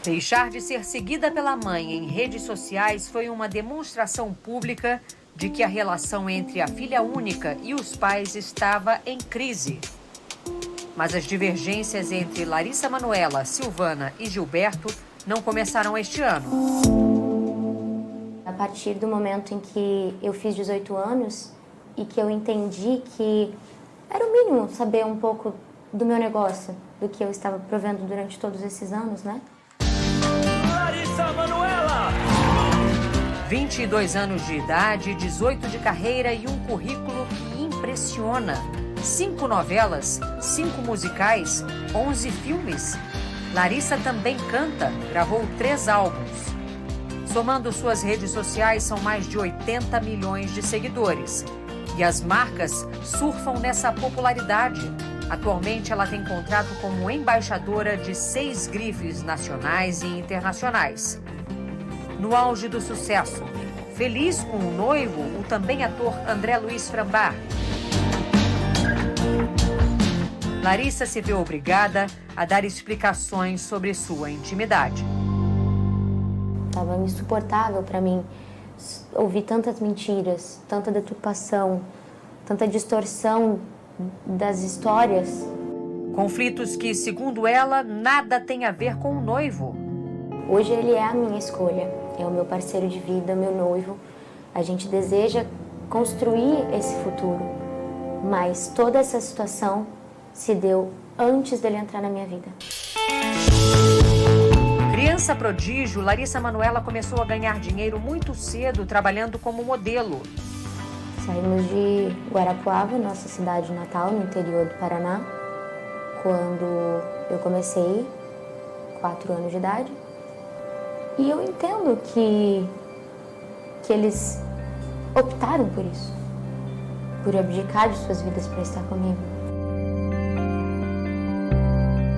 Deixar de ser seguida pela mãe em redes sociais foi uma demonstração pública de que a relação entre a filha única e os pais estava em crise. Mas as divergências entre Larissa Manoela, Silvana e Gilberto não começaram este ano. A partir do momento em que eu fiz 18 anos e que eu entendi que era o mínimo saber um pouco do meu negócio, do que eu estava provendo durante todos esses anos, né? Larissa Manoela! 22 anos de idade, 18 de carreira e um currículo que impressiona. 5 novelas, 5 musicais, 11 filmes. Larissa também canta, gravou 3 álbuns. Somando suas redes sociais, são mais de 80 milhões de seguidores. E as marcas surfam nessa popularidade. Atualmente, ela tem contrato como embaixadora de 6 grifes nacionais e internacionais. No auge do sucesso, feliz com o noivo, o também ator André Luiz Frambach. Larissa se vê obrigada a dar explicações sobre sua intimidade. Estava insuportável para mim ouvir tantas mentiras, tanta deturpação, tanta distorção das histórias. Conflitos que, segundo ela, nada tem a ver com o noivo. Hoje ele é a minha escolha, é o meu parceiro de vida, meu noivo. A gente deseja construir esse futuro, mas toda essa situação se deu antes dele entrar na minha vida. Criança prodígio, Larissa Manoela começou a ganhar dinheiro muito cedo trabalhando como modelo. Saímos de Guarapuava, nossa cidade natal, no interior do Paraná, quando eu comecei, 4 anos de idade. E eu entendo que eles optaram por isso, por abdicar de suas vidas para estar comigo.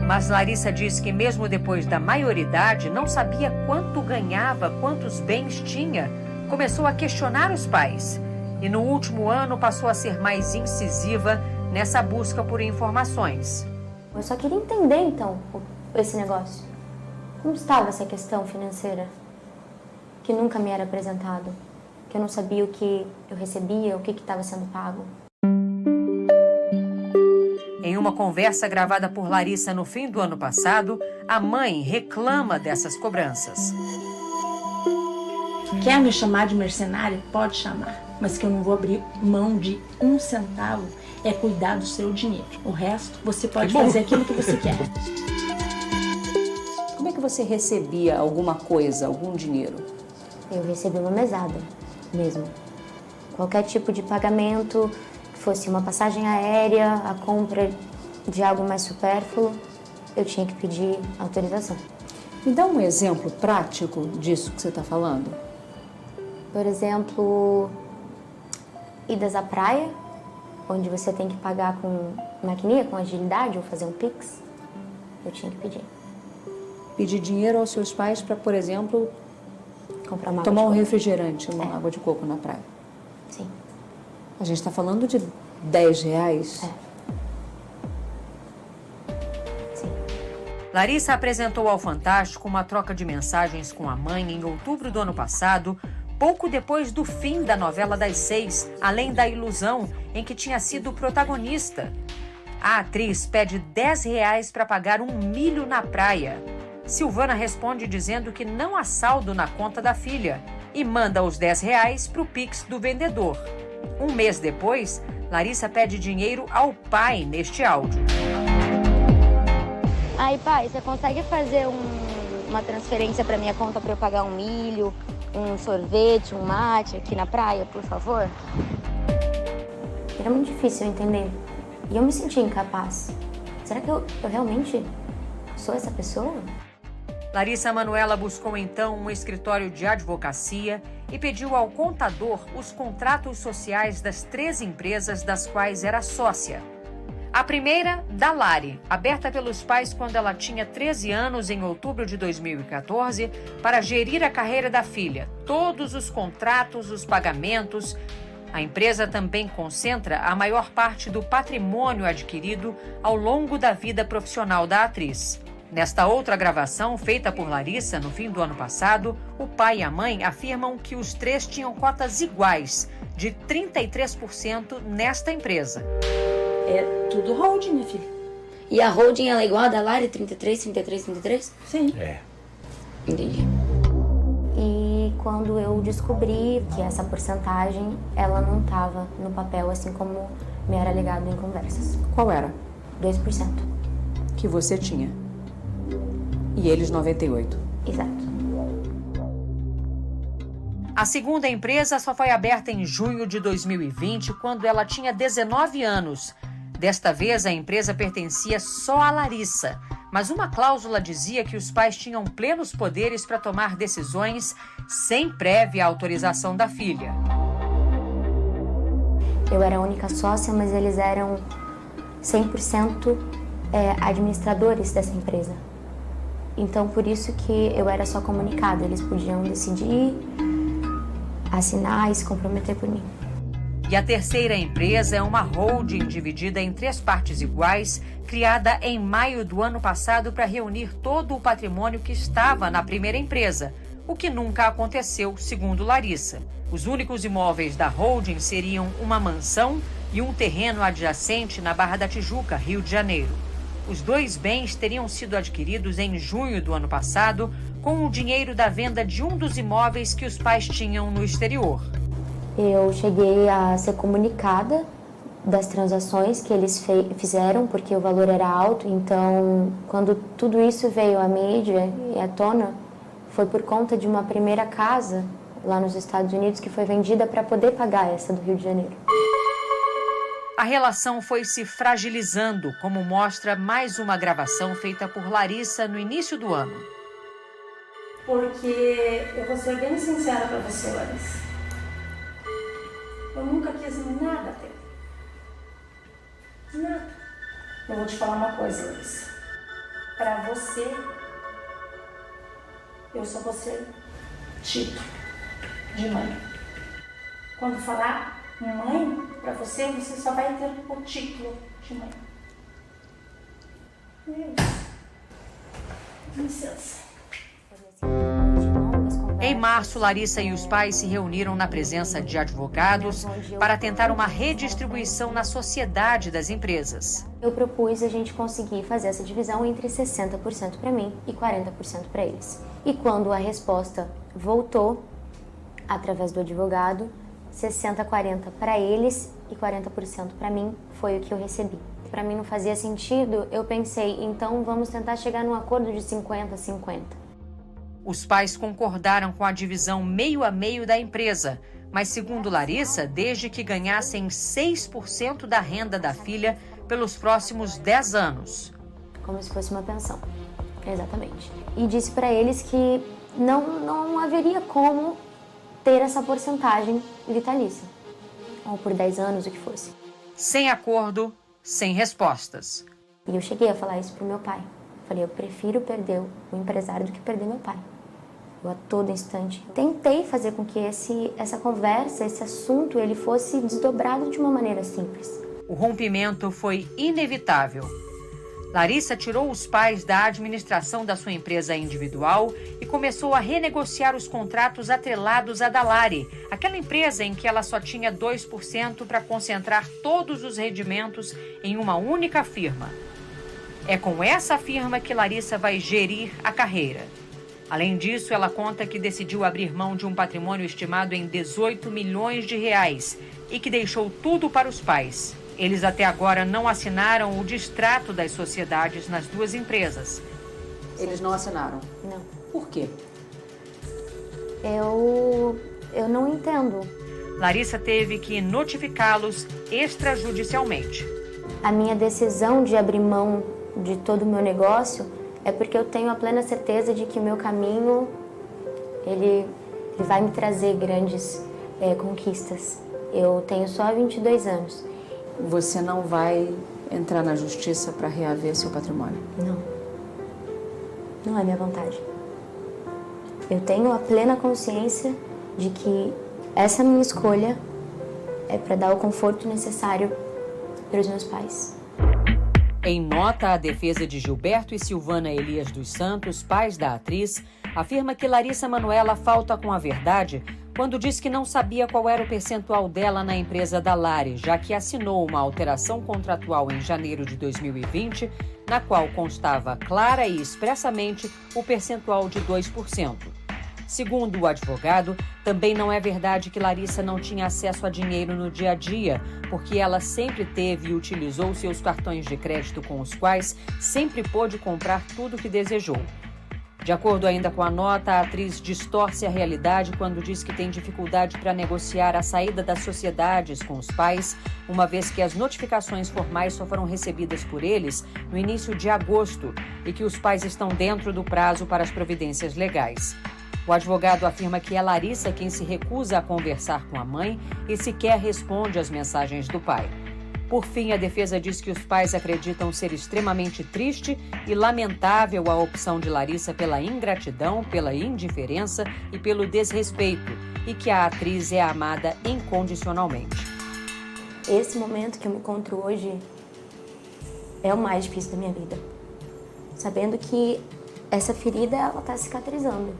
Mas Larissa diz que mesmo depois da maioridade, não sabia quanto ganhava, quantos bens tinha. Começou a questionar os pais. E no último ano passou a ser mais incisiva nessa busca por informações. Eu só queria entender, então, esse negócio. Como estava essa questão financeira? Que nunca me era apresentado. Que eu não sabia o que eu recebia, o que estava sendo pago. Em uma conversa gravada por Larissa no fim do ano passado, a mãe reclama dessas cobranças. Quer me chamar de mercenária? Pode chamar. Mas que eu não vou abrir mão de 1 centavo é cuidar do seu dinheiro. O resto, você pode fazer aquilo que você quer. Como é que você recebia alguma coisa, algum dinheiro? Eu recebi uma mesada, mesmo. Qualquer tipo de pagamento, fosse uma passagem aérea, a compra de algo mais supérfluo, eu tinha que pedir autorização. Me dá um exemplo prático disso que você está falando. Por exemplo, idas à praia, onde você tem que pagar com maquininha, com agilidade, ou fazer um Pix, eu tinha que pedir. Pedir dinheiro aos seus pais para, por exemplo, comprar uma tomar água um de coco. refrigerante, uma água de coco na praia. Sim. A gente está falando de R$10. Sim. Larissa apresentou ao Fantástico uma troca de mensagens com a mãe em outubro do ano passado, pouco depois do fim da novela das 6, Além da Ilusão, em que tinha sido protagonista. A atriz pede R$10 para pagar um milho na praia. Silvana responde dizendo que não há saldo na conta da filha e manda os R$10 para o Pix do vendedor. Um mês depois, Larissa pede dinheiro ao pai neste áudio. Aí, pai, você consegue fazer uma transferência para minha conta para eu pagar um milho, um sorvete, um mate aqui na praia, por favor? Era muito difícil eu entender. E eu me sentia incapaz. Será que eu realmente sou essa pessoa? Larissa Manoela buscou então um escritório de advocacia e pediu ao contador os contratos sociais das 3 empresas das quais era sócia. A primeira, da Lari, aberta pelos pais quando ela tinha 13 anos em outubro de 2014, para gerir a carreira da filha, todos os contratos, os pagamentos. A empresa também concentra a maior parte do patrimônio adquirido ao longo da vida profissional da atriz. Nesta outra gravação, feita por Larissa no fim do ano passado, o pai e a mãe afirmam que os três tinham cotas iguais, de 33% nesta empresa. É tudo holding, minha filha. E a holding, ela é igual a da Lari, 33, 33, 33? Sim. É. Entendi. E quando eu descobri que essa porcentagem, ela não estava no papel, assim como me era alegado em conversas. Qual era? 2%. Que você tinha. E eles 98. Exato. A segunda empresa só foi aberta em junho de 2020, quando ela tinha 19 anos. Desta vez, a empresa pertencia só a Larissa, mas uma cláusula dizia que os pais tinham plenos poderes para tomar decisões sem prévia autorização da filha. Eu era a única sócia, mas eles eram 100% administradores dessa empresa. Então, por isso que eu era só comunicada. Eles podiam decidir, assinar e se comprometer por mim. E a terceira empresa é uma holding dividida em 3 partes iguais, criada em maio do ano passado para reunir todo o patrimônio que estava na primeira empresa, o que nunca aconteceu, segundo Larissa. Os únicos imóveis da holding seriam uma mansão e um terreno adjacente na Barra da Tijuca, Rio de Janeiro. Os 2 bens teriam sido adquiridos em junho do ano passado com o dinheiro da venda de um dos imóveis que os pais tinham no exterior. Eu cheguei a ser comunicada das transações que eles fizeram, porque o valor era alto. Então, quando tudo isso veio à mídia e à tona, foi por conta de uma primeira casa lá nos Estados Unidos que foi vendida para poder pagar essa do Rio de Janeiro. A relação foi se fragilizando, como mostra mais uma gravação feita por Larissa no início do ano. Porque eu vou ser bem sincera pra você, Larissa. Eu nunca quis nada ter. Nada. Eu vou te falar uma coisa, Larissa. Pra você, eu só vou ser título de mãe. Quando falar mãe, pra você, você só vai ter o título de mãe. É isso. Licença. Em março, Larissa e os pais se reuniram na presença de advogados para tentar uma redistribuição na sociedade das empresas. Eu propus a gente conseguir fazer essa divisão entre 60% para mim e 40% para eles. E quando a resposta voltou, através do advogado, 60-40 para eles e 40% para mim foi o que eu recebi. Para mim não fazia sentido, eu pensei, então vamos tentar chegar num acordo de 50-50. Os pais concordaram com a divisão meio a meio da empresa, mas segundo Larissa, desde que ganhassem 6% da renda da filha pelos próximos 10 anos. Como se fosse uma pensão, exatamente. E disse para eles que não haveria como ter essa porcentagem vitalícia, ou por 10 anos, o que fosse. Sem acordo, sem respostas. E eu cheguei a falar isso pro meu pai. Falei, eu prefiro perder o empresário do que perder meu pai. Eu a todo instante tentei fazer com que essa conversa, esse assunto, ele fosse desdobrado de uma maneira simples. O rompimento foi inevitável. Larissa tirou os pais da administração da sua empresa individual e começou a renegociar os contratos atrelados à da Lari, aquela empresa em que ela só tinha 2% para concentrar todos os rendimentos em uma única firma. É com essa firma que Larissa vai gerir a carreira. Além disso, ela conta que decidiu abrir mão de um patrimônio estimado em 18 milhões de reais e que deixou tudo para os pais. Eles até agora não assinaram o distrato das sociedades nas 2 empresas. Eles não assinaram? Não. Por quê? Eu não entendo. Larissa teve que notificá-los extrajudicialmente. A minha decisão de abrir mão de todo o meu negócio é porque eu tenho a plena certeza de que o meu caminho ele vai me trazer grandes conquistas. Eu tenho só 22 anos. Você não vai entrar na justiça para reaver seu patrimônio? Não. Não é minha vontade. Eu tenho a plena consciência de que essa minha escolha é para dar o conforto necessário para os meus pais. Em nota, a defesa de Gilberto e Silvana Elias dos Santos, pais da atriz, afirma que Larissa Manoela falta com a verdade quando diz que não sabia qual era o percentual dela na empresa da Lari, já que assinou uma alteração contratual em janeiro de 2020, na qual constava clara e expressamente o percentual de 2%. Segundo o advogado, também não é verdade que Larissa não tinha acesso a dinheiro no dia a dia, porque ela sempre teve e utilizou seus cartões de crédito com os quais sempre pôde comprar tudo o que desejou. De acordo ainda com a nota, a atriz distorce a realidade quando diz que tem dificuldade para negociar a saída das sociedades com os pais, uma vez que as notificações formais só foram recebidas por eles no início de agosto e que os pais estão dentro do prazo para as providências legais. O advogado afirma que é Larissa quem se recusa a conversar com a mãe e sequer responde às mensagens do pai. Por fim, a defesa diz que os pais acreditam ser extremamente triste e lamentável a opção de Larissa pela ingratidão, pela indiferença e pelo desrespeito, e que a atriz é amada incondicionalmente. Esse momento que eu me encontro hoje é o mais difícil da minha vida. Sabendo que essa ferida, ela está cicatrizando.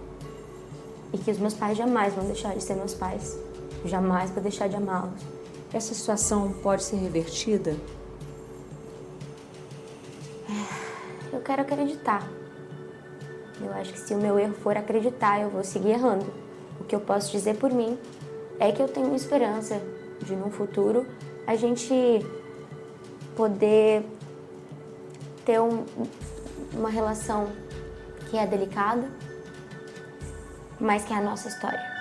E que os meus pais jamais vão deixar de ser meus pais. Eu jamais vou deixar de amá-los. Essa situação pode ser revertida? Eu quero acreditar. Eu acho que se o meu erro for acreditar, eu vou seguir errando. O que eu posso dizer por mim é que eu tenho esperança de, no futuro, a gente poder ter uma relação que é delicada, mas que é a nossa história.